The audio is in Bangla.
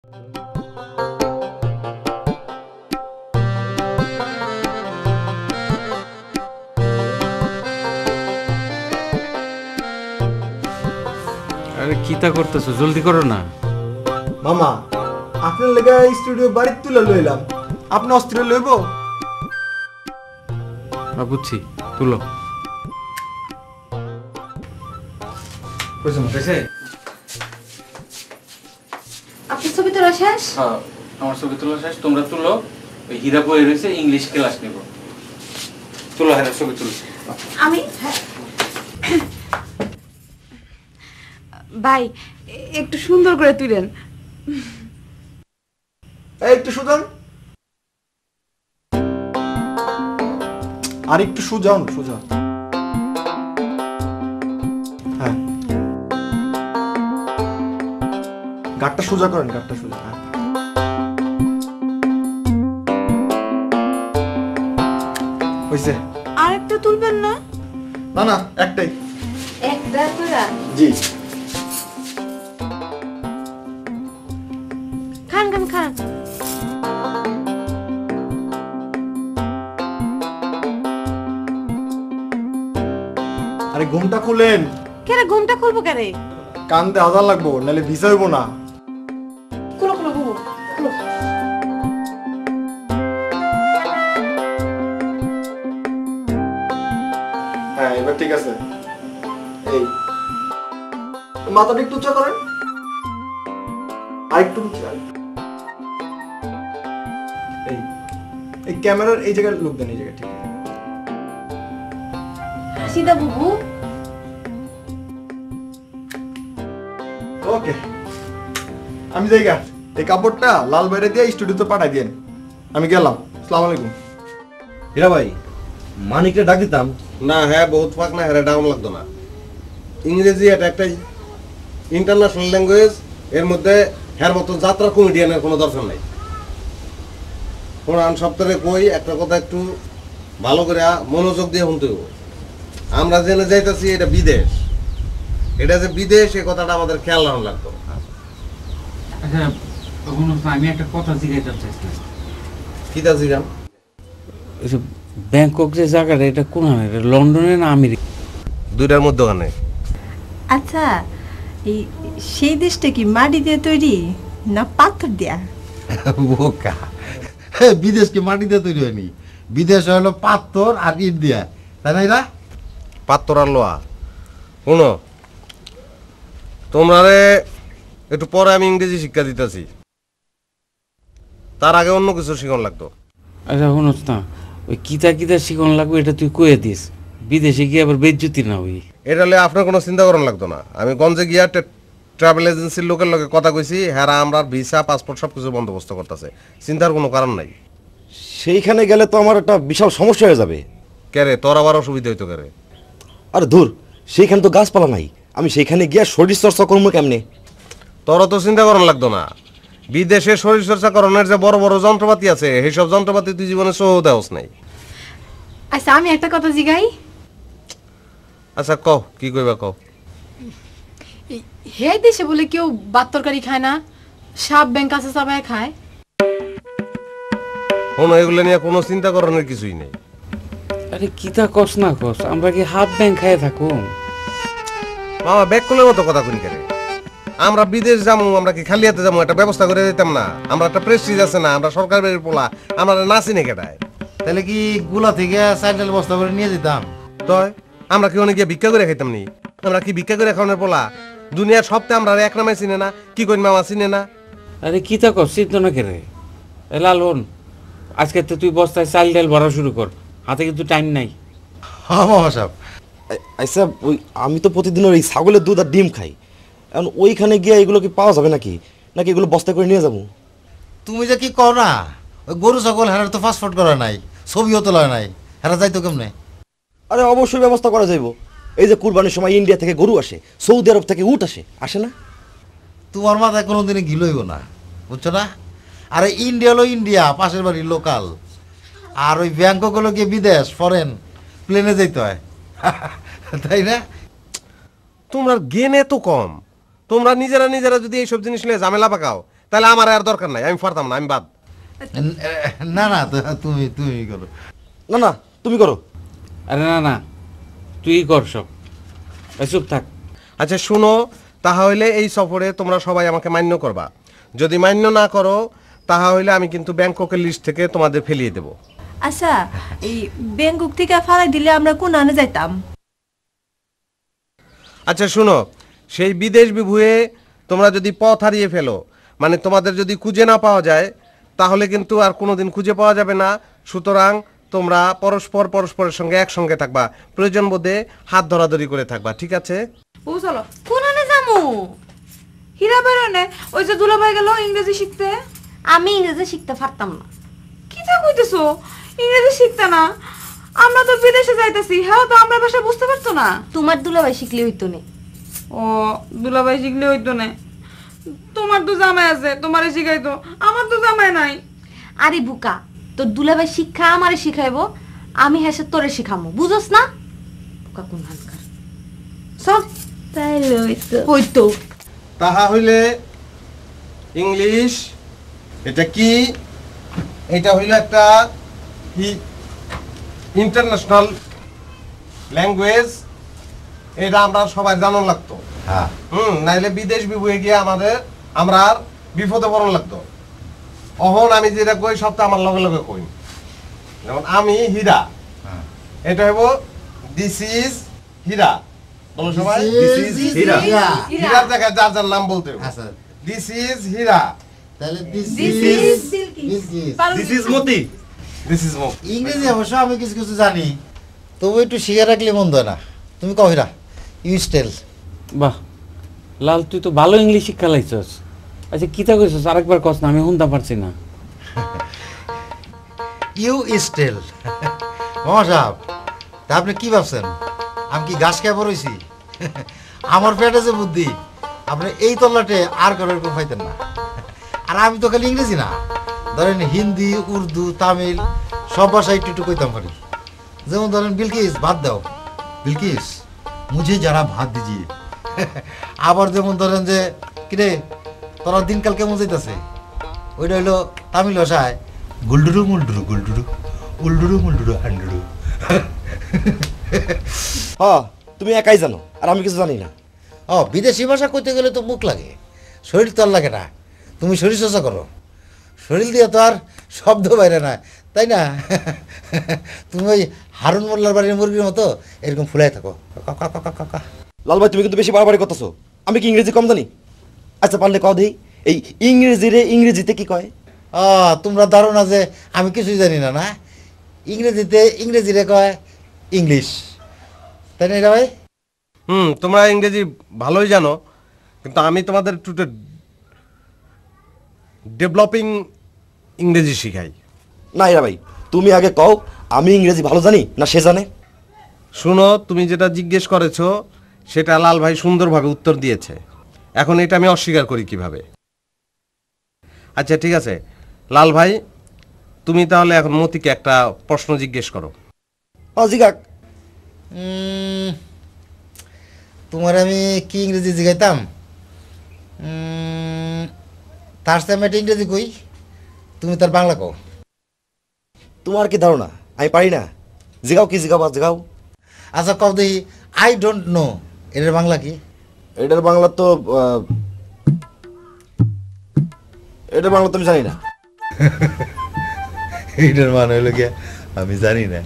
আরে কিতা করতেছো, জলদি করো না। মামা আপনার লেগে স্টুডিও বাড়ির তুলে লইলাম, আপনি অস্ত্র লইব? বুঝছি, তুলো। আপনার ছবি তোলা শেষ? হ্যাঁ, আমার ছবি তোলা শেষ। তোমরা তুলো, ওই হীরা বই রয়েছে, ইংলিশ ক্লাস নিব। তুলো, হ্যাঁ ছবি তুলো। আমি ভাই একটু সুন্দর করে তুলেন। একটু সুজান, আর একটু সুজান, সুজা। হ্যাঁ, গাটটা সোজা করেন, গাটটা সোজা। হ্যাঁ, হইছে। আর একটা তুলবেন না? না না, একটাই। একটা তোলা? জি। খান খান খান। আরে ঘুমটা খুলেন। কেন ঘুমটা খুলবো কেন? কান্দে হাজার লাগবো, নাহলে ভিসা হইব না। খুলো খুলো খুলো খুলো। হ্যাঁ, এবার ঠিক আছে। এই মাথাটা একটু উঁচা করেন, আর একটু উঁচা। এই ক্যামেরার এই জায়গায় লোক দেন, এই জায়গায়। ঠিক আছে, হাসিদা বুবু। ওকে, আমি যাইগা। এই কাপড়টা লাল বাইরে দিয়ে স্টুডিওতে পাঠাই দিয়েন, আমি গেলাম। আসসালামু আলাইকুম। হীরা ভাই, মানিককে ডাক দিতাম না। হ্যাঁ বহুত ফাঁক না, হ্যাঁ ডাউন লাগতো না। ইংরেজি এটা একটা ইন্টারন্যাশনাল ল্যাঙ্গুয়েজ, এর মধ্যে হ্যার মতো যাত্রা কমেডিয়ানের কোনো দরকার নাই। কোরআন সপ্তাহে কই একটা কথা একটু ভালো করে মনোযোগ দিয়ে শুনতে হবে। আমরা জেনে যাইতেছি এটা বিদেশ, এটা যে বিদেশ এই কথাটা আমাদের খেয়াল রাখা লাগতো। আচ্ছা, আমি একটা কথা জিজ্ঞাসা চাইছিলাম। কিতা জিগান? ব্যাংকক যে জায়গাটা, এটা কোন, লন্ডনে না আমেরিকা? দুইটার মধ্যে ওখানে। আচ্ছা, এই সেই দেশটা কি মাটি দিয়ে তৈরি না পাথর দিয়া? বোকা, বিদেশ কি মাটি দিয়ে তৈরি হয়নি? বিদেশ হলো পাথর আর ইট দিয়া, তাই না? এরা পাত্তর আর লোয়া। শুনো, তোমরা একটু পরে আমি ইংরেজি শিক্ষা দিতেছি, তার আগে অন্য কিছু শিখন লাগতো। আচ্ছা শুনোস না, ওই কিতা কিতা শিখন লাগবে এটা তুই কয়ে দিস, বিদেশে গিয়ে আবার বেজ্জতি না হই। এটা হলে আপনার কোনো চিন্তা করার লাগতো না। আমি গঞ্জে গিয়া ট্রাভেল এজেন্সির লোকের লগে কথা কইছি, হ্যাঁ আমরা ভিসা পাসপোর্ট সব কিছু বন্দোবস্ত করতেছে, চিন্তার কোনো কারণ নাই। সেইখানে গেলে তো আমার একটা বিশাল সমস্যা হয়ে যাবে। কেরে তোর আবার অসুবিধা হইতো কেরে? আরে ধুর, সেইখানে তো গাছপালা নাই, আমি সেইখানে গিয়া শরীর চর্চা করবো কেমনে? তোরও তো চিন্তা করার লাগতো না। বিদেশে শরীরচর্চা করানোর যে বড় বড় যন্ত্রপাতি আছে, সেইসব যন্ত্রপাতি তুই জীবনে সহ দেওস নাই। আচ্ছা আমি একটা কথা জিগাই। আচ্ছা কও, কি কইবা কও। হে দেশে বলে কেউ ভাত তরকারি খায় না, সাপ ব্যাংক আছে সবাই খায়। কোনো এগুলো নিয়ে কোনো চিন্তা করানোর কিছুই নেই। আরে কিতা কস না কস, আমরা কি হাফ ব্যাংক খায় থাকো? মামা ব্যাককুলের মতো কথা কইন কেরে? আমরা বিদেশ যাবো, আমরা কি খালি হাতে যাবো? একটা ব্যবস্থা করে দিতাম না? আমরা একটা প্রেস্টিজ আছে না, আমরা সরকার বাড়ির পোলা, আমরা নাচি নে কেটায়? তাহলে কি গুলা থেকে সাইকেল বস্তা করে নিয়ে যেতাম? তয় আমরা কি অনেক গিয়ে ভিক্ষা করে খাইতাম নি? আমরা কি ভিক্ষা করে খাওয়ানোর পোলা? দুনিয়ার সপ্তাহে আমরা এক নামে চিনে না, কি কইন মামা চিনে না? আরে কিতা কস, চিন্তা না কেরে? এ লালন, আজকে তো তুই বস্তায় চাল ডাল ভরা শুরু কর, হাতে কিন্তু টাইম নাই। হ্যাঁ মামা সাহেব, আচ্ছা ওই আমি তো প্রতিদিন ওই ছাগলের দুধ আর ডিম খাই, এখন ওইখানে গিয়ে এগুলো কি পাওয়া যাবে নাকি, নাকি এগুলো বস্তা করে নিয়ে যাবো? তুমি যে কি কর না, ওই গরু ছাগল হেরার তো পাসপোর্ট করা নাই, ছবিও তোলা নাই, হেরা যাইতো কেমনে? আরে অবশ্যই ব্যবস্থা করা যাইব। এই যে কুরবানির সময় ইন্ডিয়া থেকে গরু আসে, সৌদি আরব থেকে উট আসে, আসে না? তোমার মাথায় কোনোদিনই ঘিল হইব না, বুঝছো না? আরে ইন্ডিয়া হলো ইন্ডিয়া, পাশের বাড়ির লোকাল। আর ওই ব্যাংকক হলো গিয়ে বিদেশ, ফরেন, প্লেনে যাইতে হয়, তাই না? তোমরা জ্ঞান এত কম। তোমরা নিজেরা নিজেরা যদি এইসব জিনিস নিয়ে ঝামেলা পাকাও, তাহলে আমার আর দরকার নাই, আমি পারতাম না, আমি বাদ। না না তুমি তুমি করো। না না তুমি করো। আরে না না, তুই কর সব। এই চুপ থাক। আচ্ছা শুনো, তাহলে এই সফরে তোমরা সবাই আমাকে মান্য করবা। যদি মান্য না করো তাহলে আমি কিন্তু ব্যাংককের লিস্ট থেকে তোমাদের ফেলিয়ে দেব। আচ্ছা এই ব্যাংকক থেকে ফালাই দিলে আমরা কোন আনে যাইতাম? আচ্ছা শুনো, সেই বিদেশ বিভুয়ে তোমরা যদি পথ হারিয়ে ফেলো, মানে তোমাদের যদি খুঁজে না পাওয়া যায়, তাহলে কিন্তু আর কোনোদিন খুঁজে পাওয়া যাবে না। সুতরাং তোমরা পরস্পরের সঙ্গে একসঙ্গে থাকবা, প্রয়োজন বোধে হাত ধরাধরি করে থাকবা, ঠিক আছে? ও চলো কোন আনে যামু? হীরা বেরোনে ওই যে দুলাভাই গেল ইংরেজি শিখতে। আমি ইংরেজি শিখতে পারতাম না। কি তা কইতেছো? ইংরেজি শিখতে না? আমরা তো বিদেশে যাইতেছি, হ্যাঁ তো আমরা ভাষা বুঝতে পারতো না। তোমার দুলাভাই শিখলে হইতো না। ও দুলাভাই শিখলে হইতো না? তোমার তো জামাই আছে, তোমারে শিখাইতো, আমার তো জামাই নাই। আরে বুকা, তোর দুলাভাই শিক্ষা আমারে শিখাইবো, আমি হেসে তোরে শিখামো, বুঝোস না? বুকা কোন হালকার। চল তাইলে হইতো। হইতো। তাহা হইলে ইংলিশ, এটা কি? এটা হইল একটা ইন্টারন্যাশনাল ল্যাঙ্গুয়েজ, এটা আমরা সবাই জানান লাগতো। হ্যাঁ নাইলে বিদেশ বিভুয়ে গিয়ে আমরা আর বিপদে পড়ন লাগতো। অহন আমি যেটা কই সবটা আমার লগে লগে কই। যেমন আমি হীরা, এটা হইব দিস ইজ হীরা। বলো সবাই, দিস ইজ হীরা। হীরার জায়গায় যার যার নাম বলতে হবে। আচ্ছা দিস ইজ হীরা, তাহলে this This is is this is Moti, this is Moti. ইংরেজি অবশ্য আমি কিছু কিছু জানি, তবু একটু শিখে রাখলে মন্দ হয় না। তুমি কও হীরা, ইউ স্টেল। বাহ লাল, তুই তো ভালো ইংলিশ শিক্ষা লাইছস। আচ্ছা কিতা কইছস আরেকবার কস না, আমি শুনতে পারছি না। ইউ স্টেল। মামা সাহেব, তা আপনি কি ভাবছেন আমি কি ঘাস খেয়ে পড়েছি? আমার পেটে যে বুদ্ধি, আপনি এই তল্লাটে আর কারো এরকম পাইতেন না। আর আমি তো খালি ইংরেজি না, ধরেন হিন্দি, উর্দু, তামিল সব ভাষা একটু একটু কইতাম পারি। যেমন ধরেন বিলকিস ভাত দাও, বিলকিস মুঝে যারা ভাত দিজিয়ে। আবার যেমন ধরেন যে কিরে তোরা দিনকাল কেমন যাইতেছে, ওইটা হইলো তামিল ভাষায় গুলডুরু মুলডুরু গুলডুরু উলডুরু মুলডুরু হান্ডুরু। হ্যাঁ তুমি একাই জানো আর আমি কিছু জানি না। ও বিদেশি ভাষা কইতে গেলে তো মুখ লাগে, শরীর তো আর লাগে না। তুমি শরীর চর্চা করো, শরীর দিয়ে তো আর শব্দ বাইরে না, তাই না? তুমি ওই হারুন মোল্লার বাড়ির মুরগির মতো এরকম ফুলাই থাকো। লাল ভাই তুমি কিন্তু বেশি বাড়াবাড়ি করতেছো। আমি কি ইংরেজি কম জানি? আচ্ছা পারলে কও দেই, এই ইংরেজিতে কি কয়? তোমরা ধারণা যে আমি কিছুই জানি না, না? ইংরেজিরে কয় ইংলিশ, তাই না ভাই? তোমরা ইংরেজি ভালোই জানো, কিন্তু আমি তোমাদের একটু ডেভেলপিং ইংরেজি শিখাই। না এরা ভাই তুমি আগে কও, আমি ইংরেজি ভালো জানি না সে জানে? শুনো, তুমি যেটা জিজ্ঞেস করেছো সেটা লাল ভাই সুন্দরভাবে উত্তর দিয়েছে। এখন এটা আমি অস্বীকার করি কিভাবে? আচ্ছা ঠিক আছে লাল ভাই, তুমি তাহলে এখন মতিকে একটা প্রশ্ন জিজ্ঞেস করো। জিগাক। তোমার আমি কি ইংরেজি জিগাইতাম? তার সাথে ইংরেজি কই, তুমি তার বাংলা কও। তোমার কি ধারণা আমি পারি না? জিগাও কি জিগাও, জিগাও। আচ্ছা কও দেখি, আই ডোন্ট নো এটার বাংলা কি? এটার বাংলা তো আমি জানি না। এটার মানে হলো গিয়া আমি জানি না।